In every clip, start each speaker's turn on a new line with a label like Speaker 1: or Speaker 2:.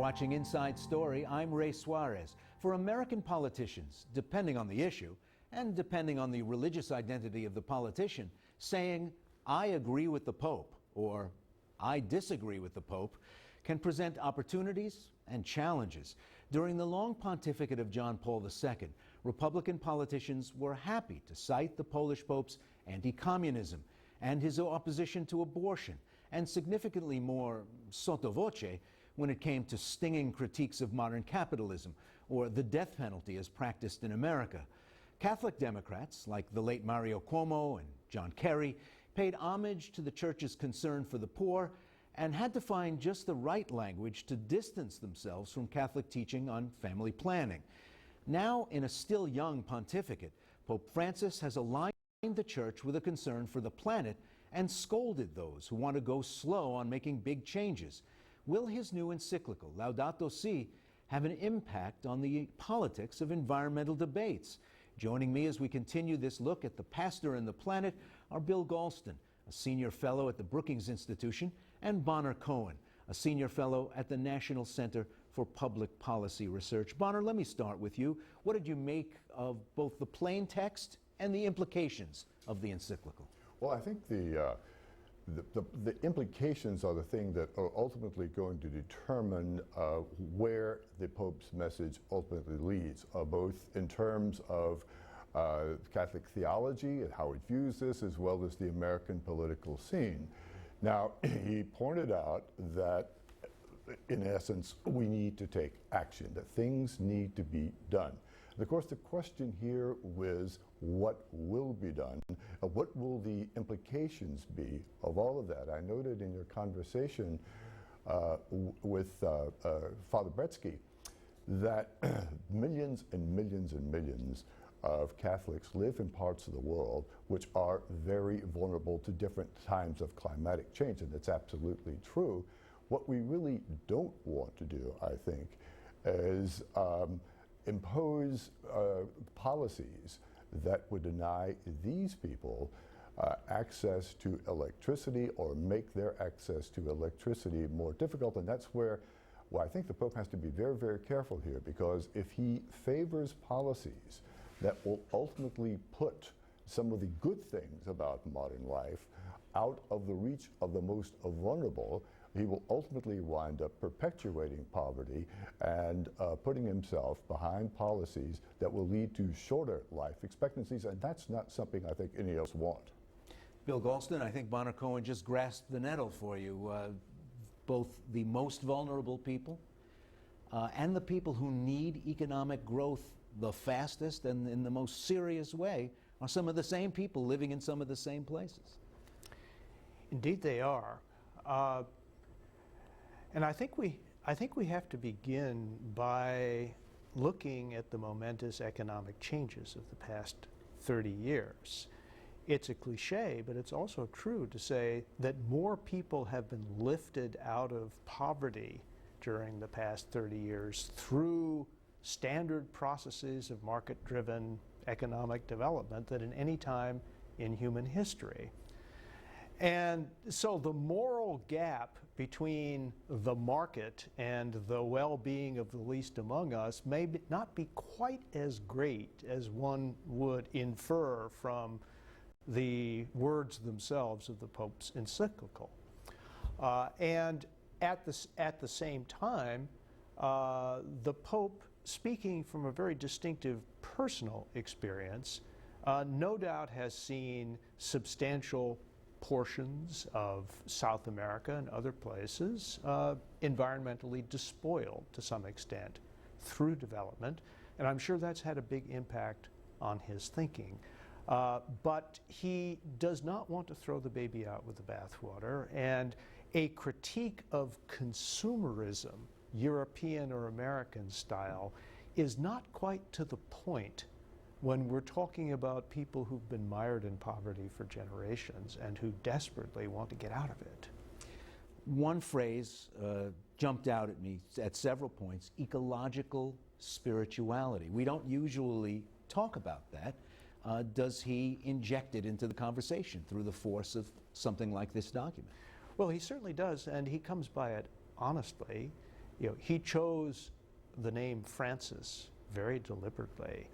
Speaker 1: watching Inside Story. I'm Ray Suarez. For American politicians, depending on the issue and depending on the religious identity of the politician, saying, "I agree with the Pope" or "I disagree with the Pope" can present opportunities and challenges. During the long pontificate of John Paul II, Republican politicians were happy to cite the Polish Pope's anti-communism and his opposition to abortion, and significantly more sotto voce when it came to stinging critiques of modern capitalism or the death penalty as practiced in America. Catholic Democrats, like the late Mario Cuomo and John Kerry, paid homage to the church's concern for the poor and had to find just the right language to distance themselves from Catholic teaching on family planning. Now, in a still young pontificate, Pope Francis has aligned the church with a concern for the planet and scolded those who want to go slow on making big changes. Will his new encyclical, Laudato Si, have an impact on the politics of environmental debates? Joining me as we continue this look at the pastor and the planet are Bill Galston, a senior fellow at the Brookings Institution, and Bonner Cohen, a senior fellow at the National Center for Public Policy Research. Bonner, let me start with you. What did you make of both the plain text and the implications of the encyclical?
Speaker 2: Well, I think the implications are the thing that are ultimately going to determine where the Pope's message ultimately leads, both in terms of Catholic theology and how it views this, as well as the American political scene. Now, he pointed out that, in essence, we need to take action, that things need to be done. And of course, the question here was, what will be done? What will the implications be of all of that? I noted in your conversation with Father Bretsky that millions and millions and millions of Catholics live in parts of the world which are very vulnerable to different times of climatic change, and it's absolutely true. What we really don't want to do, I think, is impose policies that would deny these people access to electricity or make their access to electricity more difficult. And that's where, well, I think the Pope has to be very, very careful here, because if he favors policies that will ultimately put some of the good things about modern life out of the reach of the most vulnerable, he will ultimately wind up perpetuating poverty and putting himself behind policies that will lead to shorter life expectancies, and that's not something I think any of us want.
Speaker 1: Bill Galston, I think Bonner Cohen just grasped the nettle for you. Both the most vulnerable people and the people who need economic growth the fastest and in the most serious way are some of the same people living in some of the same places.
Speaker 3: Indeed they are. And I think we have to begin by looking at the momentous economic changes of the past 30 years. It's a cliche, but it's also true to say that more people have been lifted out of poverty during the past 30 years through standard processes of market-driven economic development than in any time in human history. And so the moral gap between the market and the well-being of the least among us may not be quite as great as one would infer from the words themselves of the Pope's encyclical. And at the same time, the Pope, speaking from a very distinctive personal experience, no doubt has seen substantial portions of South America and other places environmentally despoiled to some extent through development, and I'm sure that's had a big impact on his thinking. But he does not want to throw the baby out with the bathwater, and a critique of consumerism, European or American style, is not quite to the point when we're talking about people who've been mired in poverty for generations and who desperately want to get out of it.
Speaker 1: One phrase jumped out at me at several points: ecological spirituality. We don't usually talk about that. Does he inject it into the conversation through the force of something like this document?
Speaker 3: Well, he certainly does, and he comes by it honestly. He chose the name Francis very deliberately.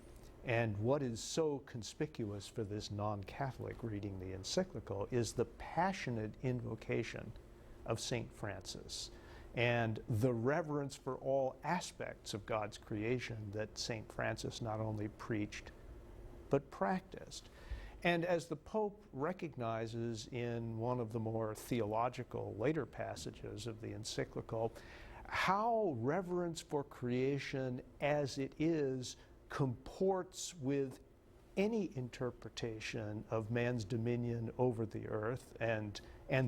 Speaker 3: And what is so conspicuous for this non-Catholic reading the encyclical is the passionate invocation of St. Francis and the reverence for all aspects of God's creation that St. Francis not only preached but practiced. And as the Pope recognizes in one of the more theological later passages of the encyclical, how reverence for creation as it is comports with any interpretation of man's dominion over the earth and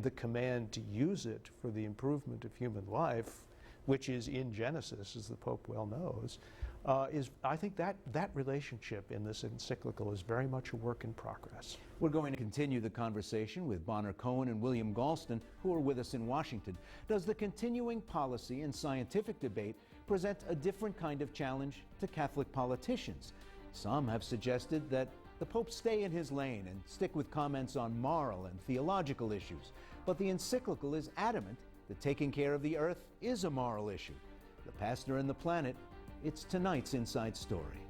Speaker 3: the command to use it for the improvement of human life, which is in Genesis, as the Pope well knows, I think that relationship in this encyclical is very much a work in progress.
Speaker 1: We're going to continue the conversation with Bonner Cohen and William Galston, who are with us in Washington. Does the continuing policy and scientific debate present a different kind of challenge to Catholic politicians? Some have suggested that the Pope stay in his lane and stick with comments on moral and theological issues. But the encyclical is adamant that taking care of the earth is a moral issue. The pastor and the planet, it's tonight's Inside Story.